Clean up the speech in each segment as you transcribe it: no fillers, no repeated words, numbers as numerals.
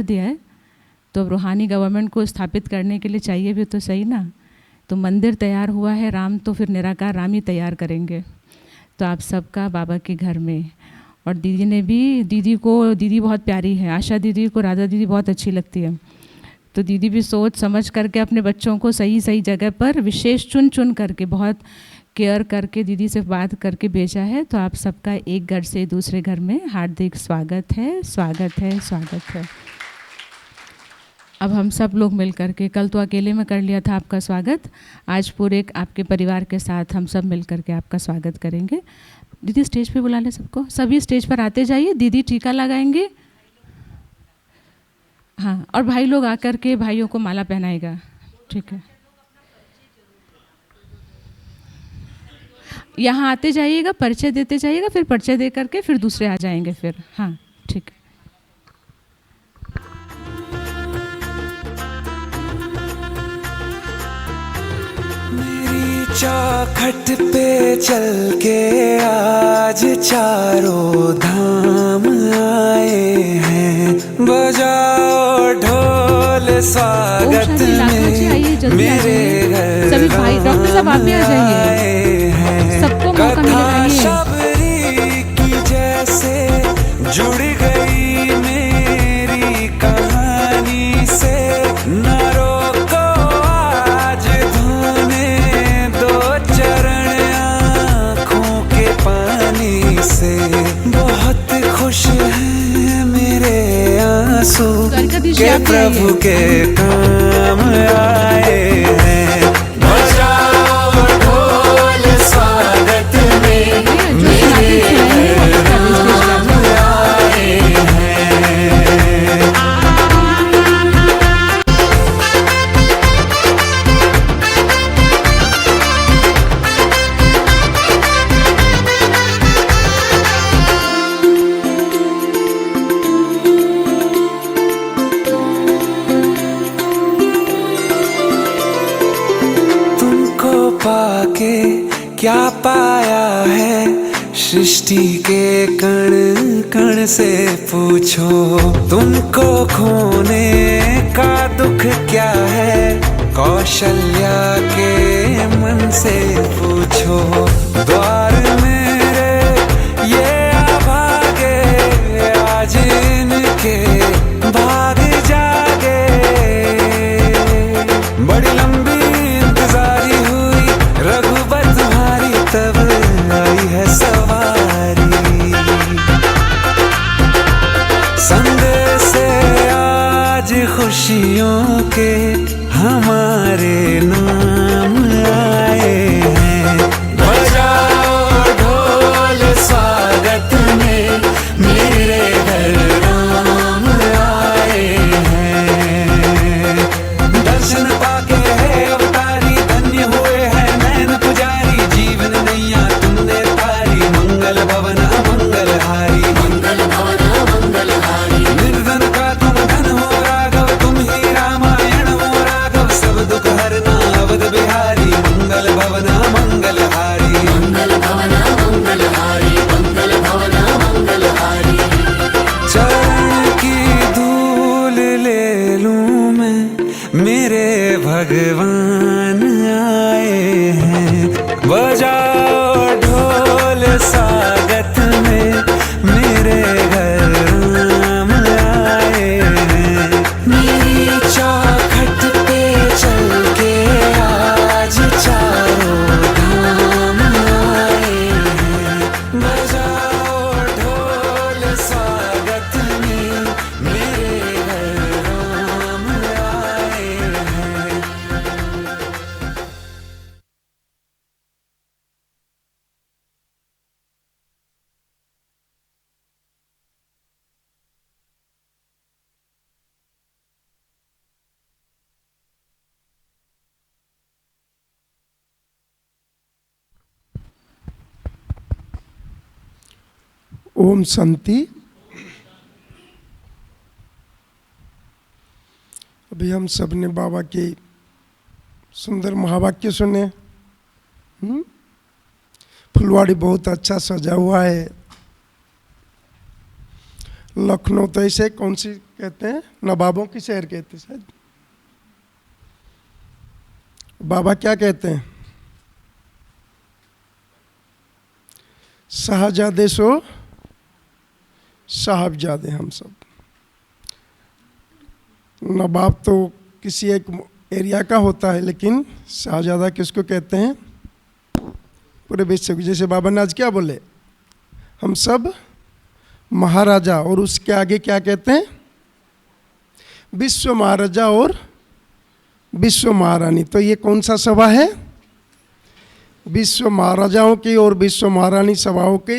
दिया है, तो अब रूहानी गवर्नमेंट को स्थापित करने के लिए चाहिए भी तो सही ना। तो मंदिर तैयार हुआ है, राम तो फिर निराकार राम ही तैयार करेंगे। तो आप सबका बाबा के घर में, और दीदी ने भी, दीदी बहुत प्यारी है, आशा दीदी को राधा दीदी बहुत अच्छी लगती है। तो दीदी भी सोच समझ करके अपने बच्चों को सही सही जगह पर विशेष चुन चुन करके बहुत केयर करके दीदी से बात करके भेजा है। तो आप सबका एक घर से दूसरे घर में हार्दिक स्वागत है, स्वागत है, स्वागत है। अब हम सब लोग मिल करके, कल तो अकेले में कर लिया था आपका स्वागत, आज पूरे आपके परिवार के साथ हम सब मिल करके आपका स्वागत करेंगे। दीदी स्टेज पे बुला लें सबको, सभी स्टेज पर आते जाइए, दीदी टीका लगाएंगे। हाँ, और भाई लोग आकर के भाइयों को माला पहनाएगा, ठीक है। यहाँ आते जाइएगा, परिचय देते जाइएगा, फिर परिचय दे करके फिर दूसरे आ जाएंगे फिर। हाँ ठीक है। मेरी चौखट पे चल के आज चारों धाम आए हैं, बजाओ ढोल स्वागत में मेरे घर सभी भाई डॉक्टर साहब आप भी आ जाइए, सबको मौका मिलेगा। शबरी की जैसे जुड़ गई मेरी कहानी से, न रोको आज धोने दो चरण आँखों के पानी से। बहुत खुश हैं मेरे आंसू के प्रभु के काम आए हैं, बजाओ ढोल स्वागत में मेरे काम आए हैं। पाके क्या पाया है सृष्टि के कण कण से पूछो, तुमको खोने का दुख क्या है कौशल्या के मन से पूछो। द्वार मेरे ये अभागे आज इनके भाग जागे, बड़ी लंबी इंतजारी हुई रघुबर तुम्हारी, तब आई है सवारी। संदेश से आज खुशियों के हमारे नाम आए हैं, बजाओ ढोल स्वागत में मेरे घर राम आए हैं। दर्शन पाके है अवतारी, धन्य हुए हैं नैन पुजारी, जीवन नैया तुमने तारी, मंगल भवन अमंगल हारी, मंगल भवन अमंगल हारी। निर्धन का तुम धन हो राघव, तुम ही रामायण हो राघव, सब दुख हरना अवध बिहारी, मंगल भवन अमंगल हारी, मंगल भवन अमंगल हारी, मंगल भवन अमंगल हारी। चरण की धूल ले लूं मैं, मेरे भगवान आए हैं, बजाओ ढोल स्वागत में मेरे घर राम आए हैं। मेरी चौखट पे चल के आज चारों धाम आए हैं, बजाओ ढोल स्वागत में मेरे घर राम आए हैं। ओम शांति। अभी हम सब ने बाबा के सुंदर महावाक्य सुने। फुलवाड़ी बहुत अच्छा सजा हुआ है। लखनऊ तो ऐसे कौन सी कहते हैं, नवाबों की शहर कहते हैं शायद। बाबा क्या कहते हैं? शाहजादे सो साहबजादे हम सब। नवाब तो किसी एक एरिया का होता है, लेकिन शाहजादा किसको कहते हैं? पूरे विश्व को। जैसे बाबा ने आज क्या बोले, हम सब महाराजा, और उसके आगे क्या कहते हैं? विश्व महाराजा और विश्व महारानी। तो ये कौन सा सभा है? विश्व महाराजाओं की और विश्व महारानी सभाओं के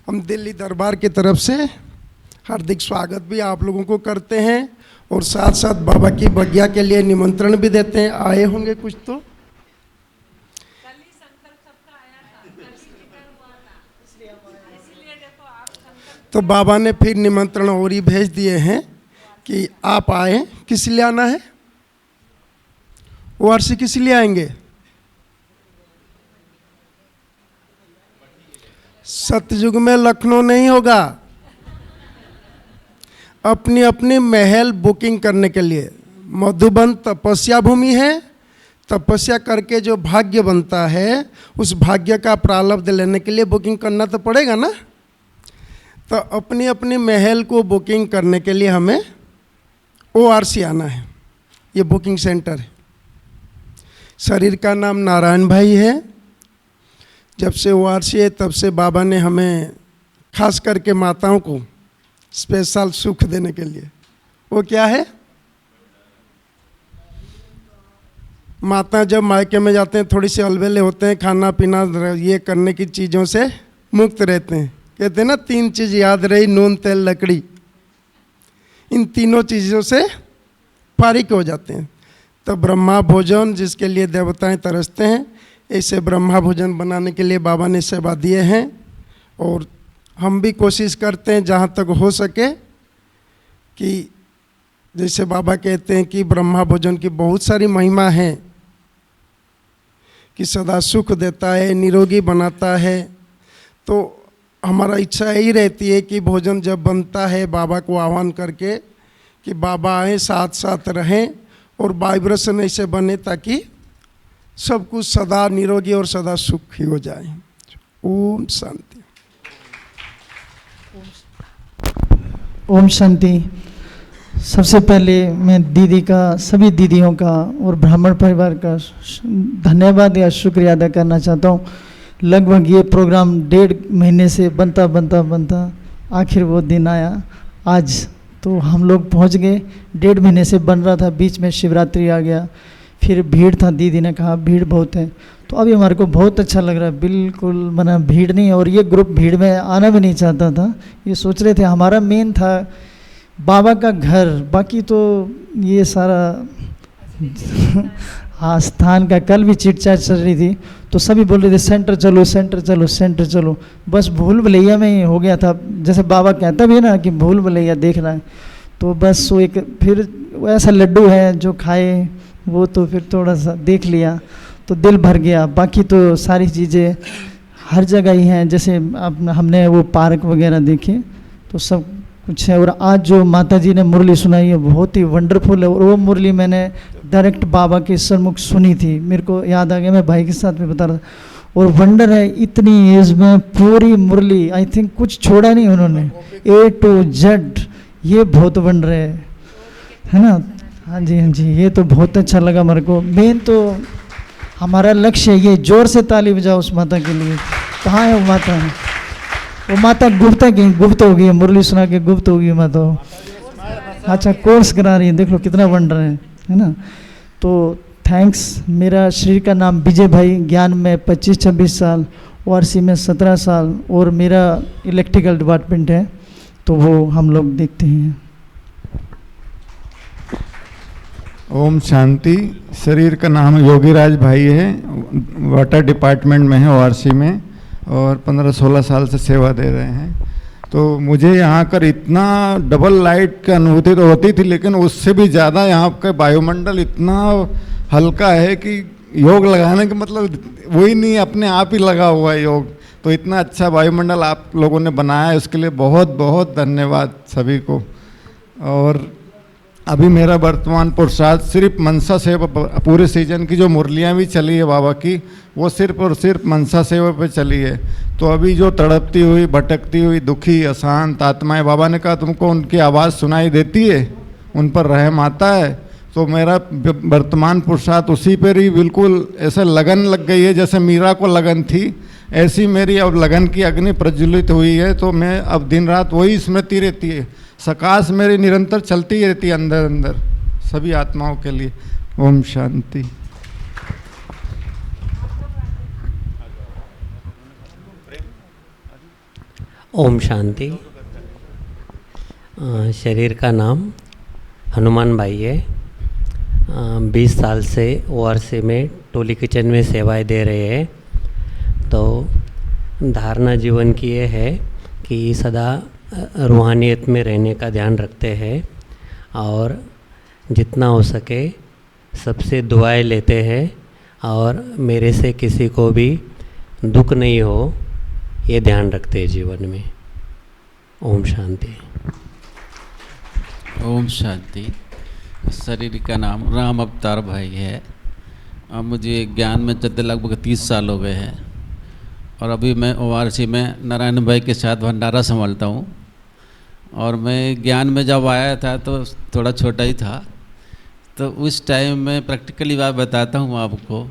हम दिल्ली दरबार की तरफ से हार्दिक स्वागत भी आप लोगों को करते हैं, और साथ साथ बाबा की बगिया के लिए निमंत्रण भी देते हैं। आए होंगे कुछ तो। तो बाबा ने फिर निमंत्रण और ही भेज दिए हैं कि आप आए। किस लिए आना है? वार्षिक किस लिए आएंगे? सतयुग में लखनऊ नहीं होगा, अपनी अपनी महल बुकिंग करने के लिए। मधुबन तपस्या भूमि है, तपस्या करके जो भाग्य बनता है उस भाग्य का प्रारब्ध लेने के लिए बुकिंग करना तो पड़ेगा ना। तो अपनी अपनी महल को बुकिंग करने के लिए हमें ORC आना है। ये बुकिंग सेंटर है। शरीर का नाम नारायण भाई है। जब से ORC है तब से बाबा ने हमें खास करके माताओं को स्पेशल सुख देने के लिए, वो क्या है? माता जब मायके में जाते हैं थोड़ी सी अलबेले होते हैं, खाना पीना ये करने की चीज़ों से मुक्त रहते हैं। कहते हैं ना, 3 चीज़ याद रही, नून तेल लकड़ी। इन तीनों चीज़ों से फारिग हो जाते हैं। तो ब्रह्मा भोजन जिसके लिए देवताएं तरसते हैं, ऐसे ब्रह्मा भोजन बनाने के लिए बाबा ने सेवा दिए हैं। और हम भी कोशिश करते हैं जहाँ तक हो सके कि जैसे बाबा कहते हैं कि ब्रह्मा भोजन की बहुत सारी महिमा है, कि सदा सुख देता है, निरोगी बनाता है। तो हमारा इच्छा यही रहती है कि भोजन जब बनता है बाबा को आह्वान करके कि बाबा आए, साथ साथ रहें, और वाइब्रेशन ऐसे बने ताकि सब कुछ सदा निरोगी और सदा सुखी हो जाए। ओम शांति। ओम शांति। सबसे पहले मैं दीदी का, सभी दीदियों का और ब्राह्मण परिवार का धन्यवाद या शुक्रिया अदा करना चाहता हूँ। लगभग ये प्रोग्राम 1.5 महीने से बनता आखिर वो दिन आया आज। तो हम लोग पहुँच गए। 1.5 महीने से बन रहा था, बीच में शिवरात्रि आ गया, फिर भीड़ था। दीदी ने कहा भीड़ बहुत है, तो अभी हमारे को बहुत अच्छा लग रहा है। बिल्कुल मना भीड़ नहीं, और ये ग्रुप भीड़ में आना भी नहीं चाहता था। ये सोच रहे थे, हमारा मेन था बाबा का घर, बाकी तो ये सारा हाँ स्थान का। कल भी चिटचाट चल रही थी तो सभी बोल रहे थे सेंटर चलो सेंटर चलो सेंटर चलो। बस भूल भुलैया में ही हो गया था। जैसे बाबा कहता भी है ना कि भूल भुलैया देखना है, तो बस वो एक फिर ऐसा लड्डू है जो खाए वो, तो फिर थोड़ा सा देख लिया तो दिल भर गया। बाकी तो सारी चीज़ें हर जगह ही हैं। जैसे अब हमने वो पार्क वगैरह देखे तो सब कुछ है। और आज जो माता जी ने मुरली सुनाई है बहुत ही वंडरफुल है। और वो मुरली मैंने डायरेक्ट बाबा के सम्मुख सुनी थी, मेरे को याद आ गया, मैं भाई के साथ भी बता रहा था। और वंडर है, इतनी एज में पूरी मुरली, आई थिंक कुछ छोड़ा नहीं उन्होंने, A to Z। ये बहुत वंडर है ना। हाँ जी हाँ जी, ये तो बहुत अच्छा लगा मेरे को। मेन तो हमारा लक्ष्य है ये। जोर से ताली बजाओ उस माता के लिए। कहाँ है वो माता? वो माता गुप्त हो गई है, मुरली सुना के गुप्त हो गई माता। अच्छा कोर्स करा रही है, देख लो कितना वंडर है ना। तो थैंक्स। मेरा शरीर का नाम विजय भाई, ज्ञान में 25-26 साल, ORC में 17 साल, और मेरा इलेक्ट्रिकल डिपार्टमेंट है, तो वो हम लोग देखते हैं। ओम शांति। शरीर का नाम योगीराज भाई है, वाटर डिपार्टमेंट में है ORC में, और 15-16 साल से सेवा दे रहे हैं। तो मुझे यहाँ कर इतना डबल लाइट की अनुभूति तो होती थी, लेकिन उससे भी ज़्यादा यहाँ का वायुमंडल इतना हल्का है कि योग लगाने का मतलब वही नहीं, अपने आप ही लगा हुआ है योग। तो इतना अच्छा वायुमंडल आप लोगों ने बनाया है, उसके लिए बहुत बहुत धन्यवाद सभी को। और अभी मेरा वर्तमान पुरुषार्थ सिर्फ मनसा सेवा, पूरे सीजन की जो मुरलियाँ भी चली है बाबा की, वो सिर्फ और सिर्फ मनसा सेवा पे चली है। तो अभी जो तड़पती हुई, भटकती हुई, दुखी, अशांत आत्माएं, बाबा ने कहा तुमको उनकी आवाज़ सुनाई देती है, उन पर रहम आता है। तो मेरा वर्तमान पुरुषार्थ उसी पर ही बिल्कुल ऐसे लगन लग गई है, जैसे मीरा को लगन थी, ऐसी मेरी अब लगन की अग्नि प्रज्वलित हुई है। तो मैं अब दिन रात वही स्मृति रहती है, सकाश मेरी निरंतर चलती ही रहती है अंदर अंदर सभी आत्माओं के लिए। ओम शांति। ओम शांति। शरीर का नाम हनुमान भाई है। 20 साल से ओआरसी में टोली किचन में सेवाएं दे रहे हैं। तो धारणा जीवन की ये है कि सदा रूहानियत में रहने का ध्यान रखते हैं और जितना हो सके सबसे दुआएं लेते हैं और मेरे से किसी को भी दुख नहीं हो ये ध्यान रखते हैं जीवन में। ओम शांति। ओम शांति। शरीर का नाम राम अवतार भाई है। अब मुझे ज्ञान में चलते लगभग 30 साल हो गए हैं और अभी मैं ओआरसी में नारायण भाई के साथ भंडारा संभालता हूँ। और मैं ज्ञान में जब आया था तो थोड़ा छोटा ही था, तो उस टाइम में प्रैक्टिकली बात बताता हूँ आपको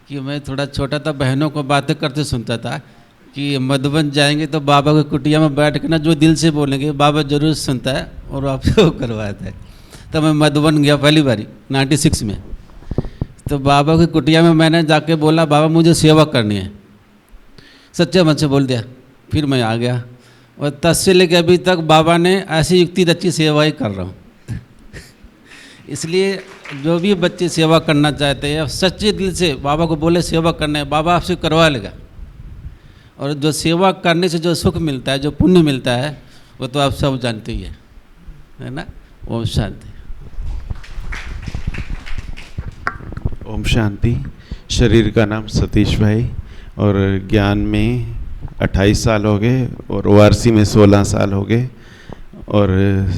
कि मैं थोड़ा छोटा था, बहनों को बातें करते सुनता था कि मधुबन जाएंगे तो बाबा की कुटिया में बैठ के ना जो दिल से बोलेंगे बाबा जरूर सुनता है और आपसे वो करवाता है। तो मैं मधुबन गया पहली बारी 96 में। तो बाबा की कुटिया में मैंने जाके बोला बाबा मुझे सेवा करनी है, सच्चे मन से बोल दिया। फिर मैं आ गया और तब से लेकर अभी तक बाबा ने ऐसी युक्ति रची सेवा ही कर रहा हूँ। इसलिए जो भी बच्चे सेवा करना चाहते हैं सच्चे दिल से बाबा को बोले सेवा करना है, बाबा आपसे करवा लेगा। और जो सेवा करने से जो सुख मिलता है, जो पुण्य मिलता है, वो तो आप सब जानते ही है ना। ओम शांति। ओम शांति। शरीर का नाम सतीश भाई और ज्ञान में 28 साल हो गए और ओआरसी में 16 साल हो गए और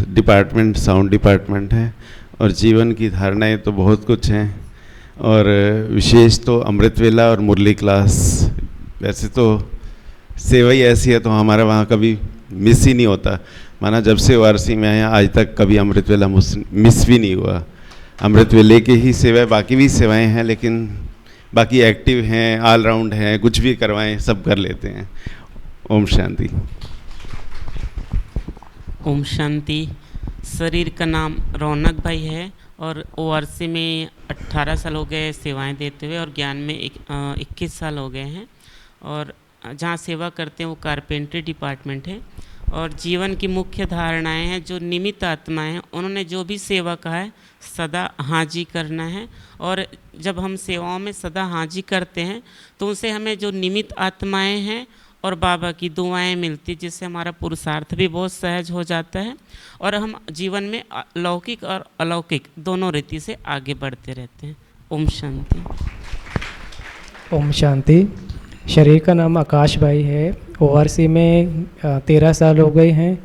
डिपार्टमेंट साउंड डिपार्टमेंट है। और जीवन की धारणाएं तो बहुत कुछ हैं और विशेष तो अमृत वेला और मुरली क्लास। वैसे तो सेवा ही ऐसी है तो हमारा वहाँ कभी मिस ही नहीं होता। माना जब से ओआरसी में आया आज तक कभी अमृत वेला मिस भी नहीं हुआ। अमृत वेले के ही सेवाएं, बाकी भी सेवाएं हैं लेकिन बाकी एक्टिव हैं, ऑलराउंड हैं, कुछ भी करवाएं सब कर लेते हैं। ओम शांति। ओम शांति। शरीर का नाम रौनक भाई है और ओआरसी में 18 साल हो गए सेवाएं देते हुए और ज्ञान में 21 साल हो गए हैं। और जहाँ सेवा करते हैं वो कारपेंट्री डिपार्टमेंट है। और जीवन की मुख्य धारणाएं हैं, जो निमित्त आत्माएं हैं उन्होंने जो भी सेवा कहा है सदा हाजी करना है। और जब हम सेवाओं में सदा हाजी करते हैं तो उनसे हमें जो निमित्त आत्माएं हैं और बाबा की दुआएं मिलती, जिससे हमारा पुरुषार्थ भी बहुत सहज हो जाता है और हम जीवन में लौकिक और अलौकिक दोनों रीति से आगे बढ़ते रहते हैं। ओम शांति। ओम शांति। शरीर का नाम आकाश भाई है। ओआरसी में 13 साल हो गए हैं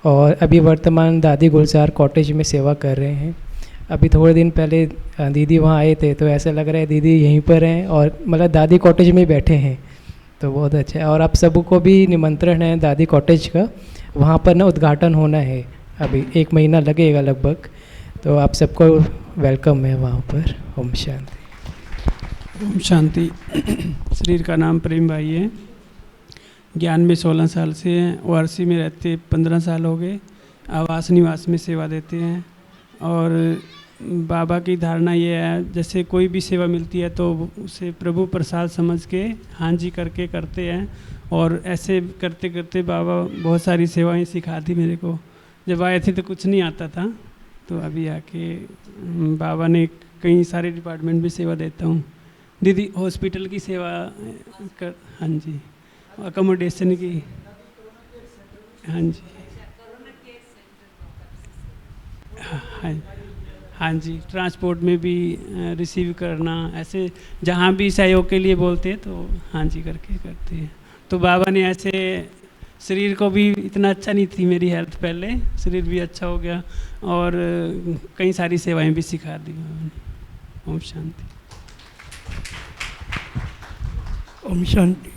और अभी वर्तमान दादी गुलजार कॉटेज में सेवा कर रहे हैं। अभी थोड़े दिन पहले दीदी वहाँ आए थे तो ऐसा लग रहा है दीदी यहीं पर हैं और मतलब दादी कॉटेज में बैठे हैं, तो बहुत अच्छा है। और आप सबको भी निमंत्रण है दादी कॉटेज का, वहाँ पर ना उद्घाटन होना है, अभी 1 महीना लगेगा लगभग, तो आप सबको वेलकम है वहाँ पर। ओम शांति। ओम शांति। शरीर का नाम प्रेम भाई है। ज्ञान में 16 साल से हैं। ओआरसी में रहते 15 साल हो गए। आवास निवास में सेवा देते हैं और बाबा की धारणा ये है जैसे कोई भी सेवा मिलती है तो उसे प्रभु प्रसाद समझ के हाँ जी करके करते हैं। और ऐसे करते करते बाबा बहुत सारी सेवाएं सिखा दी मेरे को। जब आए थे तो कुछ नहीं आता था, तो अभी आके बाबा ने कई सारे डिपार्टमेंट में सेवा देता हूँ। दीदी हॉस्पिटल की सेवा कर, हाँ जी, अकोमोडेशन की, हाँ जी, हाँ जी, ट्रांसपोर्ट में भी रिसीव करना, ऐसे जहाँ भी सहयोग के लिए बोलते हैं तो हाँ जी करके करते हैं। तो बाबा ने ऐसे शरीर को भी इतना अच्छा नहीं थी मेरी हेल्थ पहले, शरीर भी अच्छा हो गया और कई सारी सेवाएं भी सिखा दी उन्होंने। ओम शांति। ओम शांति।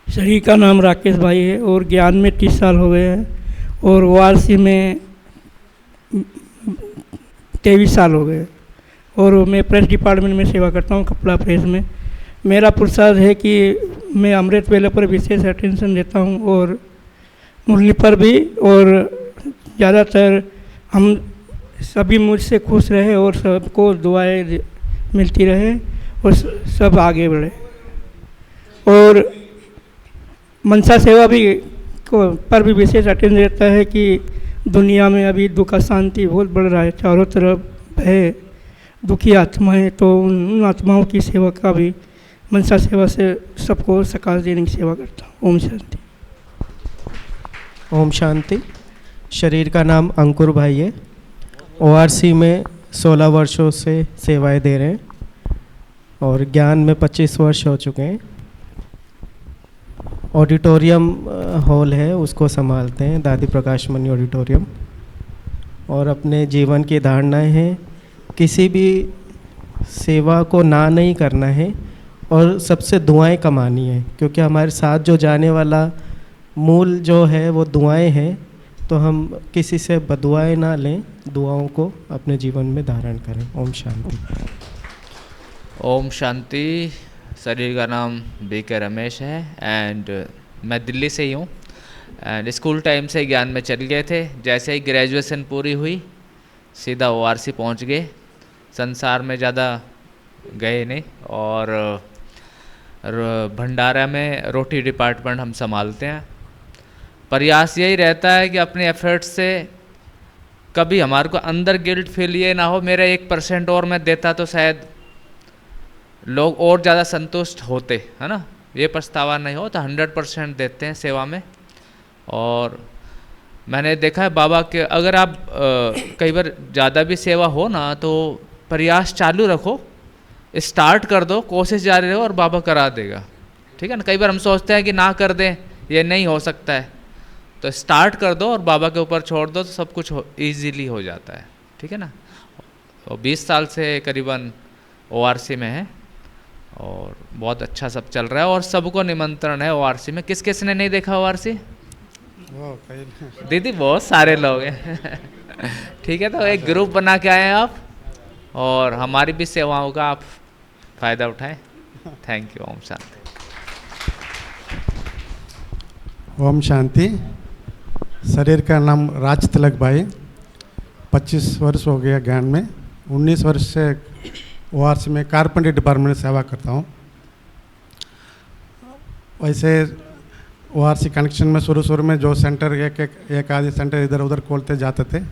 शरीर का नाम राकेश भाई है और ज्ञान में 30 साल हो गए हैं और वारसी में 23 साल हो गए और मैं प्रेस डिपार्टमेंट में सेवा करता हूँ, कपड़ा प्रेस में। मेरा पुरुषार्थ है कि मैं अमृत वेले पर विशेष अटेंशन देता हूँ और मुरली पर भी, और ज़्यादातर हम सभी मुझसे खुश रहे और सबको दुआएं मिलती रहे और सब आगे बढ़े। और मनसा सेवा भी पर भी विशेष अटेंशन देता है कि दुनिया में अभी दुख शांति बहुत बढ़ रहा है, चारों तरफ है दुखी आत्माएं, तो उन आत्माओं की सेवा का भी मनसा सेवा से सबको सकाश देने की सेवा करता हूँ। ओम शांति। ओम शांति। शरीर का नाम अंकुर भाई है, ओआरसी में 16 वर्षों से सेवाएं दे रहे हैं और ज्ञान में 25 वर्ष हो चुके हैं। ऑडिटोरियम हॉल है उसको संभालते हैं, दादी प्रकाश मणि ऑडिटोरियम। और अपने जीवन की धारणाएं हैं किसी भी सेवा को ना नहीं करना है और सबसे दुआएं कमानी है, क्योंकि हमारे साथ जो जाने वाला मूल जो है वो दुआएं हैं, तो हम किसी से बदुआएं ना लें, दुआओं को अपने जीवन में धारण करें। ओम शांति। ओम शांति। शरीर का नाम बीके रमेश है एंड मैं दिल्ली से ही हूँ एंड स्कूल टाइम से ज्ञान में चल गए थे। जैसे ही ग्रेजुएशन पूरी हुई सीधा ओआरसी पहुँच गए, संसार में ज़्यादा गए नहीं। और भंडारा में रोटी डिपार्टमेंट हम संभालते हैं। प्रयास यही रहता है कि अपने एफर्ट्स से कभी हमारे को अंदर गिल्ट फील ये ना हो मेरा 1% और मैं देता तो शायद लोग और ज़्यादा संतुष्ट होते, है ना, ये पछतावा नहीं हो, तो 100% देते हैं सेवा में। और मैंने देखा है बाबा के अगर आप कई बार ज़्यादा भी सेवा हो ना तो प्रयास चालू रखो, स्टार्ट कर दो, कोशिश जारी रहो और बाबा करा देगा। ठीक है ना। कई बार हम सोचते हैं कि ना कर दें, ये नहीं हो सकता है, तो स्टार्ट कर दो और बाबा के ऊपर छोड़ दो तो सब कुछ ईजीली हो जाता है। ठीक है ना। और 20 साल से करीबन ओआरसी में है और बहुत अच्छा सब चल रहा है और सबको निमंत्रण है ओआरसी में। किस किस ने नहीं देखा ओआरसी? दीदी बहुत सारे लोग हैं। ठीक है, तो एक ग्रुप बना के आए हैं आप और हमारी भी सेवाओं का आप फ़ायदा उठाएं। Thank you. ओम शांति। ओम शांति। शरीर का नाम राज तिलक भाई, 25 वर्ष हो गया ज्ञान में, 19 वर्ष से ओआरसी में कारपेंटर डिपार्टमेंट में सेवा करता हूँ। वैसे ओआरसी कनेक्शन में शुरू में जो सेंटर एक आधे सेंटर इधर उधर खोलते जाते थे,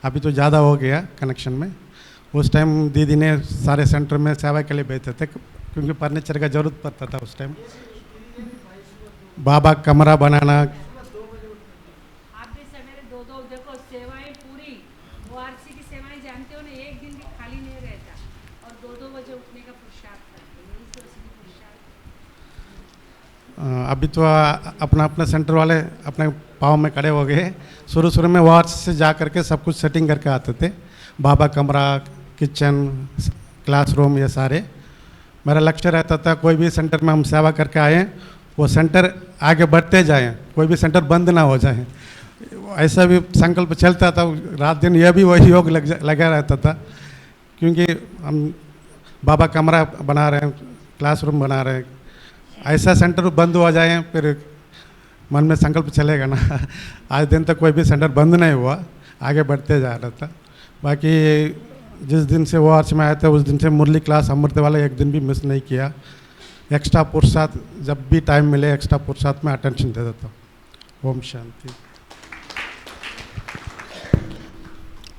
अभी तो ज़्यादा हो गया कनेक्शन में। उस टाइम दीदी ने सारे सेंटर में सेवा के लिए भेजते थे क्योंकि फर्नीचर का ज़रूरत पड़ता था उस टाइम। बाबा कमरा बनाना, अभी तो अपना अपना सेंटर वाले अपने पाँव में खड़े हो गए। शुरू में वार्ड से जा करके सब कुछ सेटिंग करके आते थे, बाबा कमरा, किचन, क्लासरूम, ये सारे। मेरा लक्ष्य रहता था कोई भी सेंटर में हम सेवा करके आए वो सेंटर आगे बढ़ते जाएं, कोई भी सेंटर बंद ना हो जाए, ऐसा भी संकल्प चलता था। रात दिन यह भी वही योग लगा रहता था क्योंकि हम बाबा कमरा बना रहे हैं, क्लासरूम बना रहे हैं, ऐसा सेंटर बंद हो जाए फिर मन में संकल्प चलेगा ना। आज दिन तक कोई भी सेंटर बंद नहीं हुआ, आगे बढ़ते जा रहा था। बाकी जिस दिन से वो आर्च में आए थे उस दिन से मुरली क्लास अमृत वाला एक दिन भी मिस नहीं किया। एक्स्ट्रा पुरुषार्थ जब भी टाइम मिले एक्स्ट्रा पुरुषार्थ में अटेंशन दे देता हूँ। ओम शांति।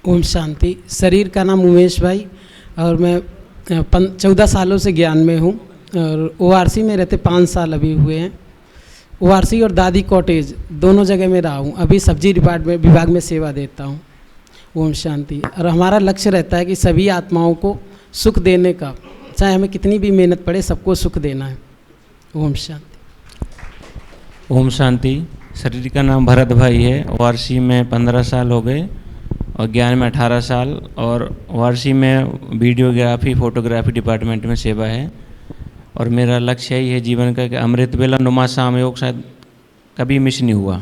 ओम शांति। शरीर का नाम उमेश भाई और मैं 14 सालों से ज्ञान में हूँ और ओआरसी में रहते 5 साल अभी हुए हैं। ओआरसी और दादी कॉटेज दोनों जगह में रहा हूँ। अभी सब्जी डिपार्टमेंट विभाग में सेवा देता हूँ। ओम शांति। और हमारा लक्ष्य रहता है कि सभी आत्माओं को सुख देने का, चाहे हमें कितनी भी मेहनत पड़े, सबको सुख देना है। ओम शांति। ओम शांति। शरीर का नाम भरत भाई है। वारसी में 15 साल हो गए और ज्ञान में 18 साल, और वारसी में वीडियोग्राफी फोटोग्राफी डिपार्टमेंट में सेवा है। और मेरा लक्ष्य यही है जीवन का कि अमृत वेला नुमा शाम योग शायद कभी मिस नहीं हुआ।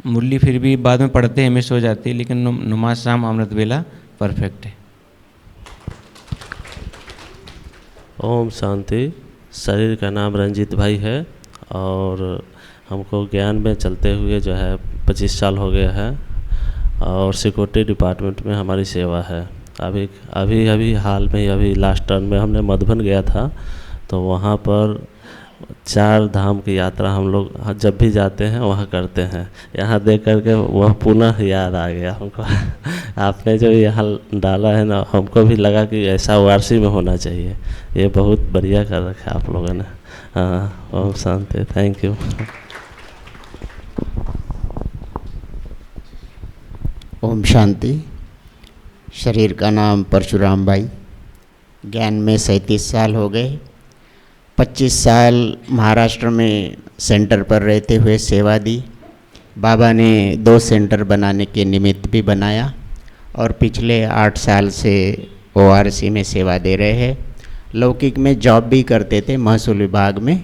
मुरली फिर भी बाद में पढ़ते हैं, मिस हो जाती है, लेकिन नुमा शाम अमृत वेला परफेक्ट है। ओम शांति। शरीर का नाम रंजीत भाई है और हमको ज्ञान में चलते हुए जो है 25 साल हो गया है और सिक्योरिटी डिपार्टमेंट में हमारी सेवा है। अभी हाल में ही अभी लास्ट टर्न में हमने मधुबन गया था, तो वहाँ पर 4 धाम की यात्रा हम लोग जब भी जाते हैं वहाँ करते हैं। यहाँ देख करके वह पुनः याद आ गया हमको। आपने जो यहाँ डाला है ना, हमको भी लगा कि ऐसा वारसी में होना चाहिए। ये बहुत बढ़िया कर रखा है आप लोगों ने। हाँ, ओम शांति। Thank you. ओम शांति। शरीर का नाम परशुराम भाई। ज्ञान में 37 साल हो गए। 25 साल महाराष्ट्र में सेंटर पर रहते हुए सेवा दी। बाबा ने 2 सेंटर बनाने के निमित्त भी बनाया और पिछले 8 साल से ORC में सेवा दे रहे हैं। लौकिक में जॉब भी करते थे महसूल विभाग में,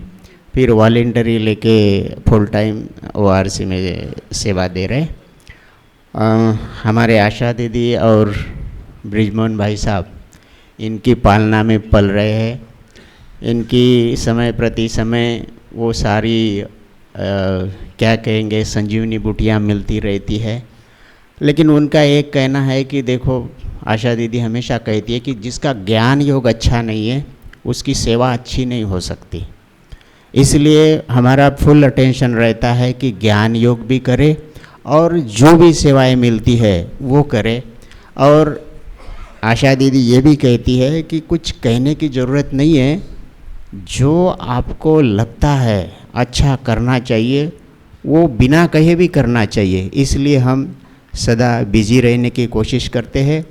फिर वॉलेंटरी लेके फुल टाइम ORC में सेवा दे रहे। हमारे आशा दीदी और ब्रिजमोहन भाई साहब इनकी पालना में पल रहे हैं। इनकी समय प्रति समय वो सारी क्या कहेंगे संजीवनी बूटियाँ मिलती रहती है। लेकिन उनका एक कहना है कि देखो, आशा दीदी हमेशा कहती है कि जिसका ज्ञान योग अच्छा नहीं है उसकी सेवा अच्छी नहीं हो सकती। इसलिए हमारा फुल अटेंशन रहता है कि ज्ञान योग भी करे और जो भी सेवाएं मिलती है वो करे। और आशा दीदी ये भी कहती है कि कुछ कहने की ज़रूरत नहीं है, जो आपको लगता है अच्छा करना चाहिए वो बिना कहे भी करना चाहिए। इसलिए हम सदा बिजी रहने की कोशिश करते हैं।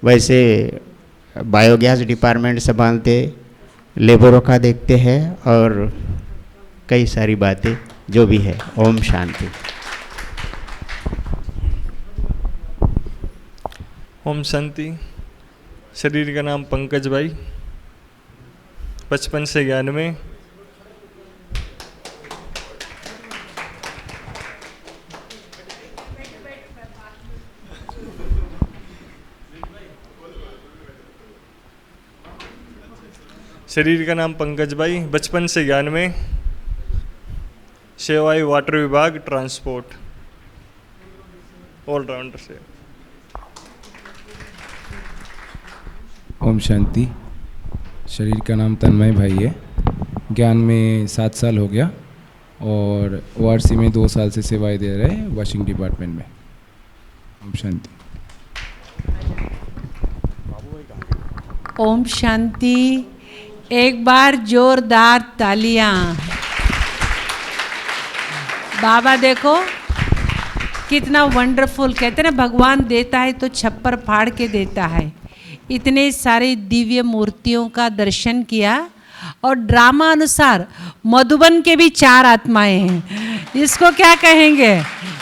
वैसे बायोगैस डिपार्टमेंट संभालते, लेबरों का देखते हैं और कई सारी बातें जो भी है। ओम शांति। ओम शांति। शरीर का नाम पंकज भाई। 55 से 91। शरीर का नाम पंकज भाई। 55 से 91। सेवाई वाटर विभाग ट्रांसपोर्ट ऑलराउंडर से। ओम शांति। शरीर का नाम तन्मय भाई है। ज्ञान में 7 साल हो गया और ORC में 2 साल से सेवाएं दे रहे हैं वॉशिंग डिपार्टमेंट में। ओम शांति। ओम शांति। एक बार जोरदार तालियां। बाबा देखो कितना वंडरफुल। कहते हैं ना, भगवान देता है तो छप्पर फाड़ के देता है। इतने सारे दिव्य मूर्तियों का दर्शन किया और ड्रामा अनुसार मधुबन के भी 4 आत्माएं हैं। इसको क्या कहेंगे?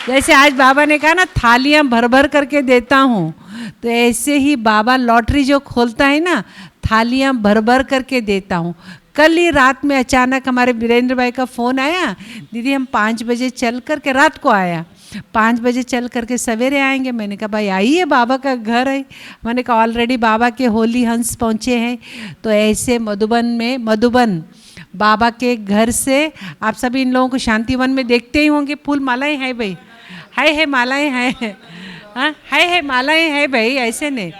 जैसे आज बाबा ने कहा ना, थालियां भर भर करके देता हूँ, तो ऐसे ही बाबा लॉटरी जो खोलता है ना, थालियां भर भर करके देता हूँ। कल ही रात में अचानक हमारे वीरेंद्र भाई का फ़ोन आया, दीदी हम 5 बजे चल करके, रात को आया, 5 बजे चल करके सवेरे आएंगे। मैंने कहा भाई आइए, बाबा का घर है। मैंने कहा ऑलरेडी बाबा के होली हंस पहुँचे हैं। तो ऐसे मधुबन बाबा के घर से आप सभी इन लोगों को शांतिवन में देखते ही होंगे। फूल मालाएँ हैं भाई, है मालाएँ हैं। हाँ है मालाएँ हैं भाई, ऐसे नहीं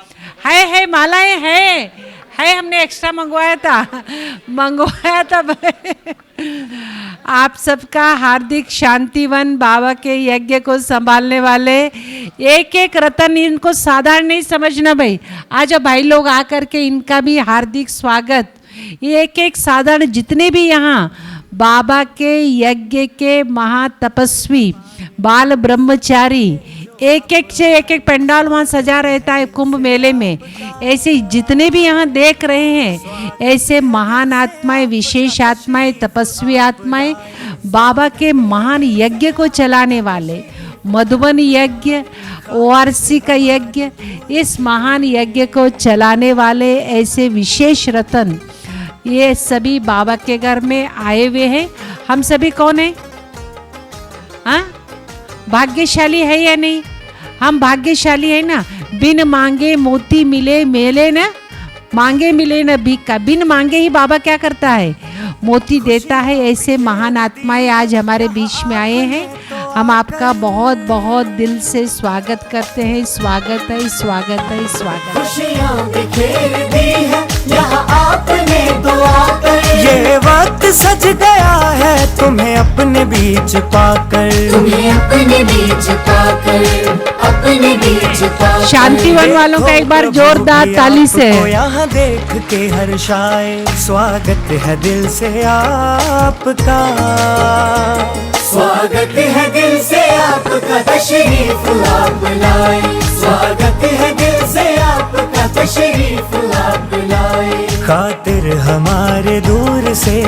है मालाएँ है हमने एक्स्ट्रा मंगवाया था भाई। आप सबका हार्दिक शांतिवन बाबा के यज्ञ को संभालने वाले एक एक रतन, इनको साधारण नहीं समझना भाई। आज भाई लोग आकर के इनका भी हार्दिक स्वागत। एक एक साधारण जितने भी यहाँ बाबा के यज्ञ के महातपस्वी बाल ब्रह्मचारी एक एक से एक एक पंडाल वहाँ सजा रहता है कुंभ मेले में। ऐसे जितने भी यहाँ देख रहे हैं ऐसे महान आत्माएं, विशेष आत्माएं, तपस्वी आत्माएं, बाबा के महान यज्ञ को चलाने वाले, मधुबन यज्ञ, ओआरसी का यज्ञ, इस महान यज्ञ को चलाने वाले ऐसे विशेष रतन, ये सभी बाबा के घर में आए हुए हैं। हम सभी कौन हैं? हाँ, भाग्यशाली है या नहीं? हम भाग्यशाली है ना। बिन मांगे मोती मिले मेले ना, मांगे मिले न भीखा। बिन मांगे ही बाबा क्या करता है? मोती देता है। ऐसे महान आत्माएं आज हमारे बीच में आए हैं। हम आपका बहुत बहुत दिल से स्वागत करते हैं। स्वागत है, स्वागत है, स्वागत। खुशियाँ बिखेर दी है यहाँ आपने दुआ कर, ये वक्त सज गया है तुम्हें अपने बीच पाकर, तुम्हें अपने बीच पाकर, अपने बीच पाकर। शांतिवन वालों का एक बार जोरदार ताली से यहाँ देख के हर्षाए, स्वागत है दिल से आपका, स्वागत है दिल से आपका, तशरीफ आप लाए, स्वागत है दिल से आपका, तशरीफ आप लाए। खातिर हमारे दूर से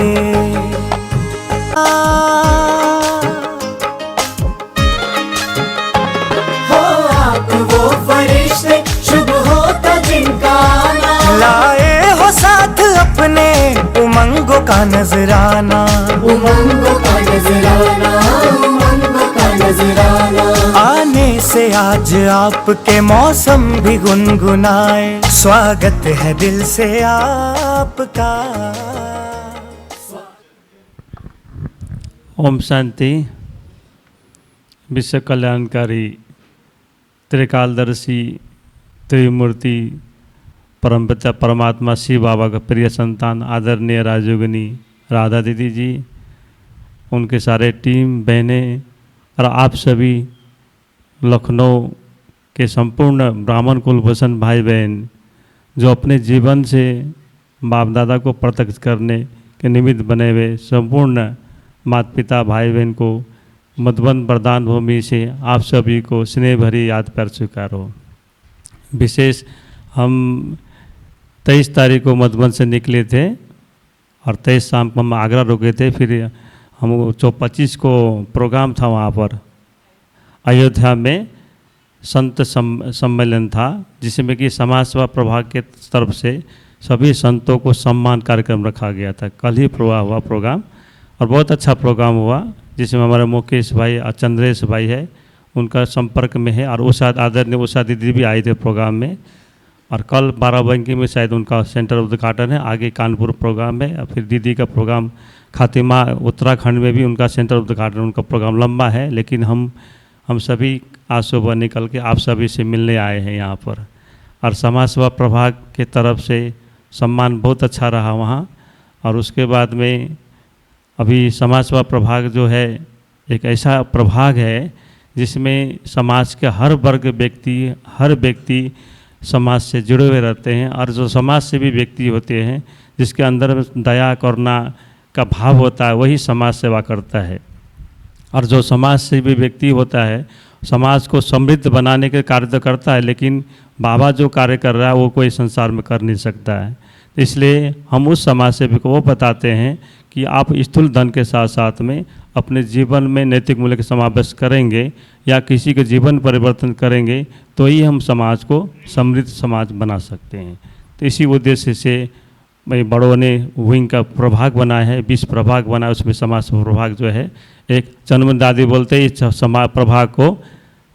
हो आप वो फरिश्ते, शुभ होता जिनका आना, लाए हो साथ अपने उमंगों का नजराना, उमंगों का नजराना, उमंगों का नजराना। आने से आज आपके मौसम भी गुनगुनाए, स्वागत है दिल से आपका। ओम शांति। विश्व कल्याणकारी त्रिकालदर्शी त्रिमूर्ति परमपिता परमात्मा शिव बाबा का प्रिय संतान आदरणीय राजयोगिनी राधा दीदी जी, उनके सारे टीम, बहनें और आप सभी लखनऊ के संपूर्ण ब्राह्मण कुलभूषण भाई बहन जो अपने जीवन से बाप दादा को प्रत्यक्ष करने के निमित्त बने हुए संपूर्ण माता पिता भाई बहन को मधुबन वरदान भूमि से आप सभी को स्नेह भरी याद पर स्वीकार हो। विशेष हम 23 तारीख को मधुबन से निकले थे और 23 शाम को हम आगरा रुके थे। फिर हम 25 को प्रोग्राम था वहाँ पर अयोध्या में संत सम्मेलन था, जिसमें कि समाज सेवा प्रभाग के तरफ से सभी संतों को सम्मान कार्यक्रम रखा गया था। कल ही पूरा हुआ प्रोग्राम और बहुत अच्छा प्रोग्राम हुआ, जिसमें हमारे मुकेश भाई और चंद्रेश भाई है, उनका संपर्क में है, और उषा आदरणीय उषा दीदी भी आई थे प्रोग्राम में। और कल बाराबंकी में शायद उनका सेंटर उद्घाटन है, आगे कानपुर प्रोग्राम है, और फिर दीदी का प्रोग्राम खातिमा उत्तराखंड में भी उनका सेंटर उद्घाटन, उनका प्रोग्राम लंबा है। लेकिन हम सभी आज सुबह निकल के आप सभी से मिलने आए हैं यहाँ पर, और समाज सेवा प्रभाग के तरफ से सम्मान बहुत अच्छा रहा वहाँ। और उसके बाद में अभी समाज सेवा प्रभाग जो है एक ऐसा प्रभाग है जिसमें समाज के हर वर्ग हर व्यक्ति समाज से जुड़े हुए रहते हैं, और जो समाज से भी व्यक्ति होते हैं जिसके अंदर दया करुणा का भाव होता है वही समाज सेवा करता है। और जो समाज से भी व्यक्ति होता है समाज को समृद्ध बनाने के कार्य तो करता है, लेकिन बाबा जो कार्य कर रहा है वो कोई संसार में कर नहीं सकता है। इसलिए हम उस समाज सेवी को वो बताते हैं कि आप स्थूल धन के साथ साथ में अपने जीवन में नैतिक मूल्य का समावेश करेंगे या किसी के जीवन परिवर्तन करेंगे तो ही हम समाज को समृद्ध समाज बना सकते हैं। तो इसी उद्देश्य से बड़ों ने विंग का प्रभाग बनाया है, 20 प्रभाग बनाया, उसमें समाज प्रभाग जो है एक चंदन दादी बोलते हैं इस समाज प्रभाग को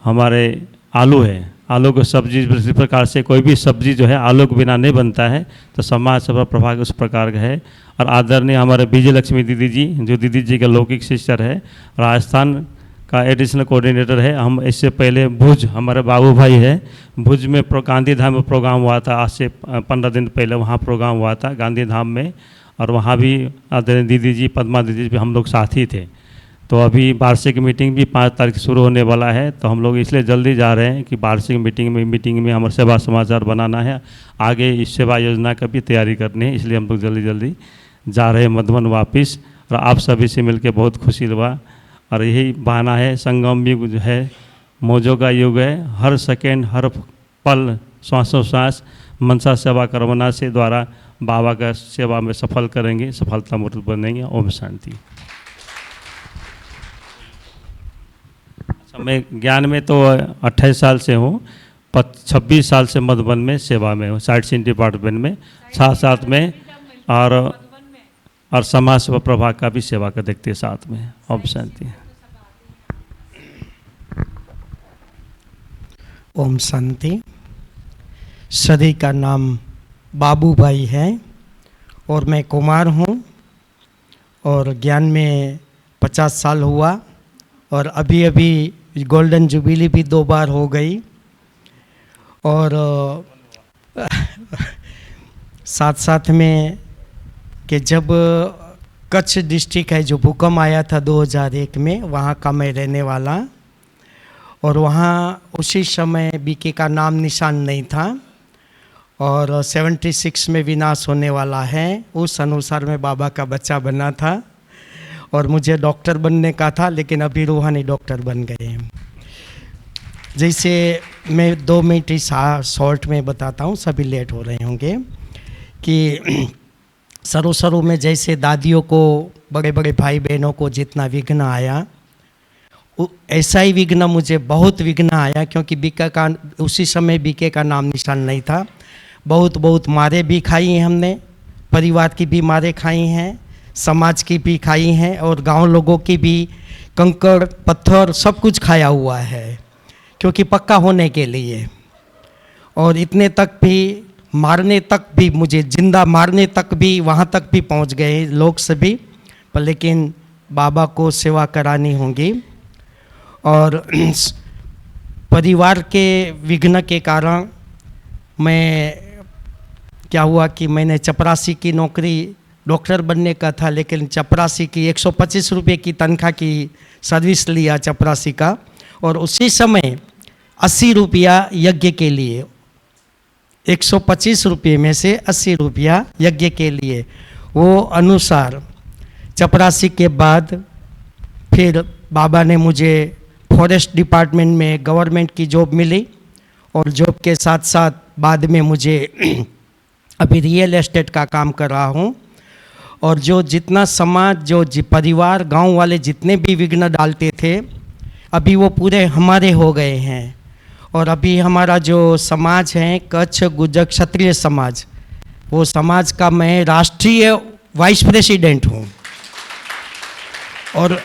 हमारे आलू है, आलू को सब्जी इस प्रकार से कोई भी सब्जी जो है आलू के बिना नहीं बनता है, तो समाज सेवा प्रभाग उस प्रकार का है। और आदरणीय हमारे विजय लक्ष्मी दीदी जी जो दीदी जी का लौकिक सिस्टर है, राजस्थान का एडिशनल कोऑर्डिनेटर है। हम इससे पहले भुज हमारे बाबू भाई है, भुज में गांधी धाम में प्रोग्राम हुआ था, आज से 15 दिन पहले वहाँ प्रोग्राम हुआ था गांधी धाम में, और वहाँ भी आदरणीय दीदी जी पद्मा दीदी भी हम लोग साथी थे। तो अभी वार्षिक मीटिंग भी 5 तारीख शुरू होने वाला है, तो हम लोग इसलिए जल्दी जा रहे हैं कि वार्षिक मीटिंग में हमारे सेवा समाचार बनाना है, आगे इस सेवा योजना का भी तैयारी करनी है, इसलिए हम लोग जल्दी जा रहे हैं मधुबन वापस। और आप सभी से मिलकर बहुत खुशी हुआ, और यही बहाना है संगम भी जो है मौजों का युग है। हर सेकेंड हर पल श्वासों श्वास मनसा सेवा करवाना से द्वारा बाबा का सेवा में सफल करेंगे, सफलता मूर्त बनेंगे। ओम शांति। मैं ज्ञान में तो 28 साल से हूँ, 26 साल से मधुबन में सेवा में हूँ, साइट सीइंग डिपार्टमेंट में, साथ में और समाज सेवा प्रभाग का भी सेवा कर देखते साथ में। ओम शांति। ओम शांति। सभी का नाम बाबू भाई है और मैं कुमार हूँ और ज्ञान में 50 साल हुआ और अभी अभी गोल्डन जुबिली भी 2 बार हो गई। और साथ साथ में कि जब कच्छ डिस्ट्रिक्ट है जो भूकंप आया था 2001 में, वहाँ का मैं रहने वाला और वहाँ उसी समय बीके का नाम निशान नहीं था और 76 में विनाश होने वाला है, उस अनुसार मैं बाबा का बच्चा बना था और मुझे डॉक्टर बनने का था, लेकिन अभी रूहानी डॉक्टर बन गए हैं। जैसे मैं 2 मिनट शॉर्ट में बताता हूँ, सभी लेट हो रहे होंगे, कि शुरू में जैसे दादियों को, बड़े बड़े भाई बहनों को जितना विघ्न आया, ऐसा ही विघ्न मुझे बहुत विघ्न आया, क्योंकि बीके का उसी समय बीके का नाम निशान नहीं था। बहुत मारे भी खाई हैं हमने, परिवार की भी मारे खाई हैं, समाज की भी खाई हैं और गांव लोगों की भी, कंकड़ पत्थर सब कुछ खाया हुआ है, क्योंकि पक्का होने के लिए। और इतने तक भी, मारने तक भी, मुझे जिंदा मारने तक भी, वहाँ तक भी पहुँच गए लोग सभी, पर लेकिन बाबा को सेवा करानी होगी। और परिवार के विघ्न के कारण मैं, क्या हुआ कि मैंने चपरासी की नौकरी, डॉक्टर बनने का था, लेकिन चपरासी की 125 रुपये की तनख्वाह की सर्विस लिया चपरासी का, और उसी समय 80 रुपया यज्ञ के लिए, 125 रुपये में से 80 रुपया यज्ञ के लिए, वो अनुसार चपरासी के बाद फिर बाबा ने मुझे फॉरेस्ट डिपार्टमेंट में गवर्नमेंट की जॉब मिली और जॉब के साथ साथ बाद में मुझे अभी रियल एस्टेट का काम कर रहा हूँ। और जो जितना समाज, जो परिवार, गांव वाले जितने भी विघ्न डालते थे, अभी वो पूरे हमारे हो गए हैं। और अभी हमारा जो समाज है, कच्छ गुज्जर क्षत्रिय समाज, वो समाज का मैं राष्ट्रीय वाइस प्रेसिडेंट हूँ। और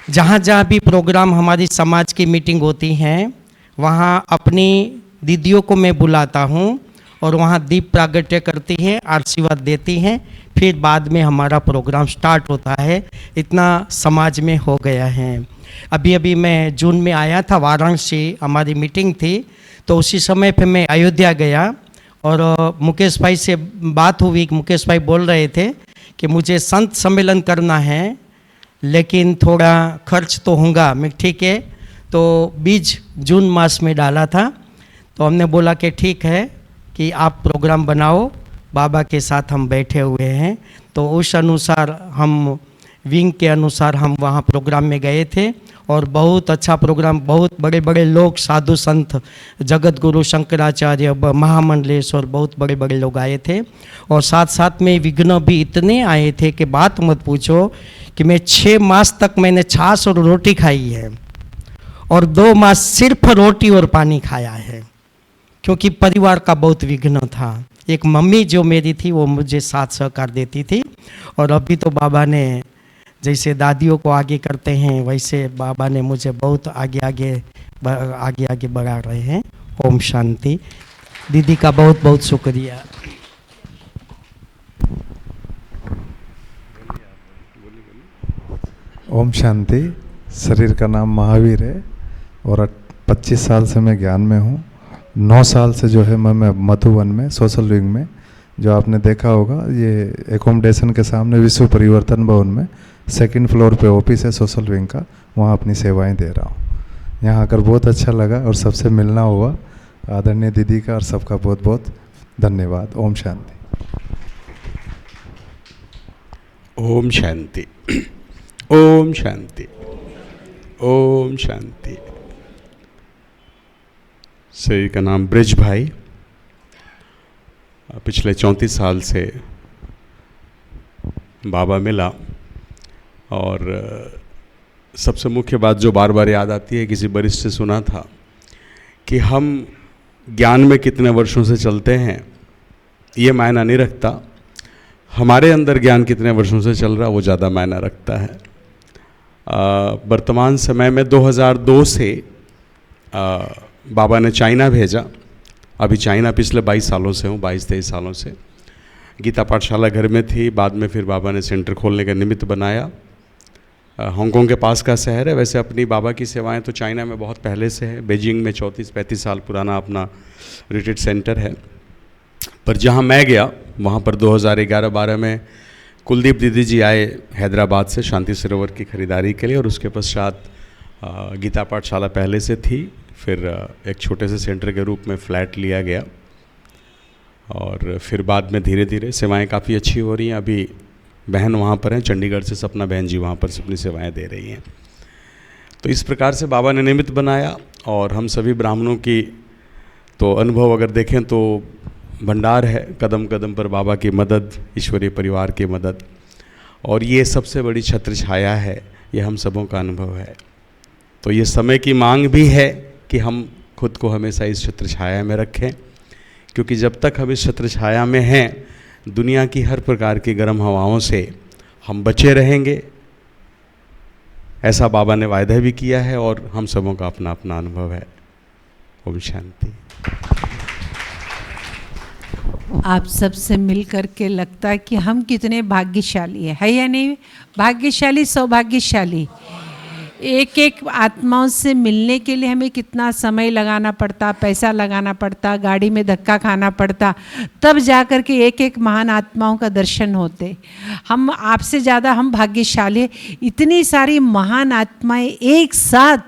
जहाँ जहाँ भी प्रोग्राम हमारी समाज की मीटिंग होती हैं, वहाँ अपनी दीदियों को मैं बुलाता हूँ और वहाँ दीप प्रागट्य करती हैं, आशीर्वाद देती हैं, फिर बाद में हमारा प्रोग्राम स्टार्ट होता है। इतना समाज में हो गया है। अभी मैं जून में आया था वाराणसी, हमारी मीटिंग थी, तो उसी समय पे मैं अयोध्या गया और मुकेश भाई से बात हुई। मुकेश भाई बोल रहे थे कि मुझे संत सम्मेलन करना है, लेकिन थोड़ा खर्च तो होगा। मैं ठीक है, तो बीज जून मास में डाला था, तो हमने बोला कि ठीक है कि आप प्रोग्राम बनाओ, बाबा के साथ हम बैठे हुए हैं। तो उस अनुसार हम विंग के अनुसार हम वहाँ प्रोग्राम में गए थे और बहुत अच्छा प्रोग्राम, बहुत बड़े बड़े लोग, साधु संत, जगत गुरु शंकराचार्य, महामंडलेश्वर, बहुत बड़े बड़े लोग आए थे। और साथ साथ में विघ्न भी इतने आए थे कि बात मत पूछो, कि मैं 6 मास तक मैंने छाछ और रोटी खाई है और 2 मास सिर्फ रोटी और पानी खाया है, क्योंकि परिवार का बहुत विघ्न था। एक मम्मी जो मेरी थी वो मुझे साथ सहकार देती थी, और अभी तो बाबा ने जैसे दादियों को आगे करते हैं, वैसे बाबा ने मुझे बहुत आगे बढ़ा रहे हैं। ओम शांति। दीदी का बहुत बहुत शुक्रिया। ओम शांति। शरीर का नाम महावीर है और 25 साल से मैं ज्ञान में हूँ। 9 साल से जो है मैं मधुबन में सोशल विंग में, जो आपने देखा होगा, ये एकोमोडेशन के सामने विश्व परिवर्तन भवन में 2nd फ्लोर पे ऑफिस है सोशल विंग का, वहाँ अपनी सेवाएं दे रहा हूँ। यहाँ आकर बहुत अच्छा लगा और सबसे मिलना हुआ। आदरणीय दीदी का और सबका बहुत बहुत धन्यवाद। ओम शांति। ओम शांति। ओम शांति। ओम शांति। शरीर का नाम ब्रिज भाई। पिछले 34 साल से बाबा मिला, और सबसे मुख्य बात जो बार बार याद आती है, किसी वरिष्ठ से सुना था कि हम ज्ञान में कितने वर्षों से चलते हैं ये मायना नहीं रखता, हमारे अंदर ज्ञान कितने वर्षों से चल रहा वो ज़्यादा मायना रखता है। वर्तमान समय में 2002 से बाबा ने चाइना भेजा। अभी चाइना पिछले 22 सालों से हूँ, 22-23 सालों से। गीता पाठशाला घर में थी, बाद में फिर बाबा ने सेंटर खोलने का निमित्त बनाया। हांगकांग के पास का शहर है। वैसे अपनी बाबा की सेवाएं तो चाइना में बहुत पहले से है। बीजिंग में 34-35 साल पुराना अपना रिट्रीट सेंटर है। पर जहाँ मैं गया वहाँ पर 2011-12 में कुलदीप दीदी जी आए हैदराबाद से शांति सरोवर की खरीदारी के लिए, और उसके पश्चात गीता पाठशाला पहले से थी, फिर एक छोटे से सेंटर के रूप में फ्लैट लिया गया, और फिर बाद में धीरे धीरे सेवाएं काफ़ी अच्छी हो रही हैं। अभी बहन वहाँ पर हैं, चंडीगढ़ से सपना बहन जी वहाँ पर से अपनी सेवाएं दे रही हैं। तो इस प्रकार से बाबा ने निमित्त बनाया, और हम सभी ब्राह्मणों की तो अनुभव अगर देखें तो भंडार है, कदम कदम पर बाबा की मदद, ईश्वरीय परिवार की मदद, और ये सबसे बड़ी छत्र छाया है, ये हम सबों का अनुभव है। तो ये समय की मांग भी है कि हम खुद को हमेशा इस छत्र छाया में रखें, क्योंकि जब तक हम इस छत्र छाया में हैं, दुनिया की हर प्रकार की गर्म हवाओं से हम बचे रहेंगे। ऐसा बाबा ने वायदा भी किया है, और हम सबों का अपना अपना अनुभव है। ओम शांति। आप सबसे मिल कर के लगता है कि हम कितने भाग्यशाली है या नहीं? भाग्यशाली, सौभाग्यशाली। एक एक आत्माओं से मिलने के लिए हमें कितना समय लगाना पड़ता, पैसा लगाना पड़ता, गाड़ी में धक्का खाना पड़ता, तब जा कर के एक एक महान आत्माओं का दर्शन होते। हम आपसे ज़्यादा हम भाग्यशाली। इतनी सारी महान आत्माएं एक साथ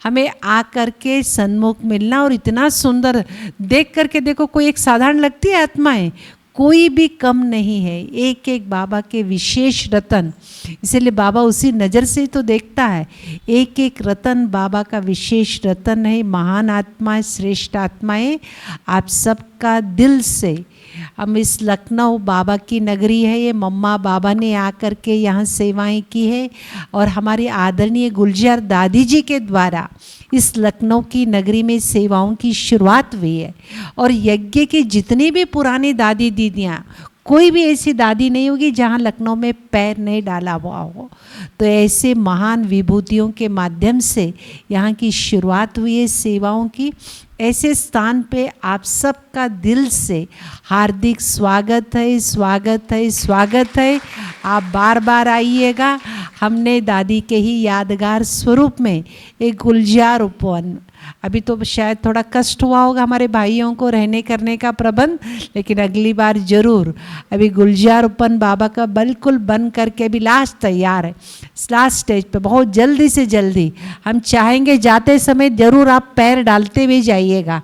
हमें आ कर के सन्मुख मिलना, और इतना सुंदर देख कर के देखो, कोई एक साधारण लगती है आत्माएं, कोई भी कम नहीं है, एक एक बाबा के विशेष रतन। इसलिए बाबा उसी नज़र से तो देखता है, एक एक रतन बाबा का विशेष रतन है। महान आत्माएं, श्रेष्ठ आत्माएं, आप सबका दिल से हम इस लखनऊ बाबा की नगरी है, ये मम्मा बाबा ने आकर के यहाँ सेवाएं की है, और हमारी आदरणीय गुलजार दादी जी के द्वारा इस लखनऊ की नगरी में सेवाओं की शुरुआत हुई है। और यज्ञ की जितनी भी पुरानी दादी दीदियाँ, कोई भी ऐसी दादी नहीं होगी जहाँ लखनऊ में पैर नहीं डाला हुआ हो। तो ऐसे महान विभूतियों के माध्यम से यहाँ की शुरुआत हुई है सेवाओं की। ऐसे स्थान पे आप सबका दिल से हार्दिक स्वागत है, स्वागत है, स्वागत है। आप बार बार आइएगा। हमने दादी के ही यादगार स्वरूप में एक गुलजार उपवन, अभी तो शायद थोड़ा कष्ट हुआ होगा हमारे भाइयों को रहने करने का प्रबंध, लेकिन अगली बार ज़रूर। अभी गुलजार उपवन बाबा का बिल्कुल बन करके अभी लास्ट तैयार है, लास्ट स्टेज पे। बहुत जल्दी से जल्दी हम चाहेंगे, जाते समय ज़रूर आप पैर डालते हुए जाइएगा।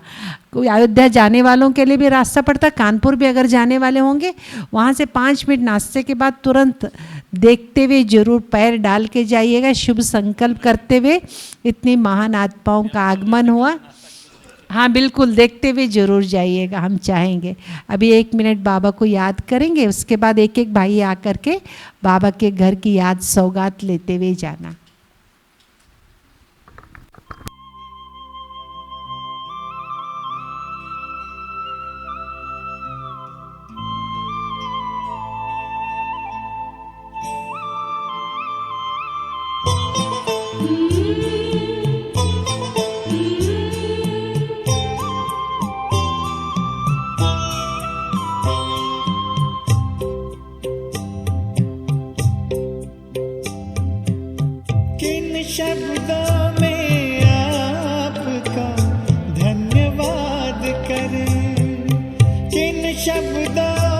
कोई अयोध्या जाने वालों के लिए भी रास्ता पड़ता, कानपुर भी अगर जाने वाले होंगे, वहाँ से 5 मिनट नाश्ते के बाद तुरंत देखते हुए जरूर पैर डाल के जाइएगा, शुभ संकल्प करते हुए। इतनी महान आत्माओं का आगमन हुआ। हाँ बिल्कुल, देखते हुए जरूर जाइएगा, हम चाहेंगे। अभी 1 मिनट बाबा को याद करेंगे, उसके बाद एक एक भाई आकर के बाबा के घर की याद सौगात लेते हुए जाना। शब्दों में आपका धन्यवाद करें, किन शब्दों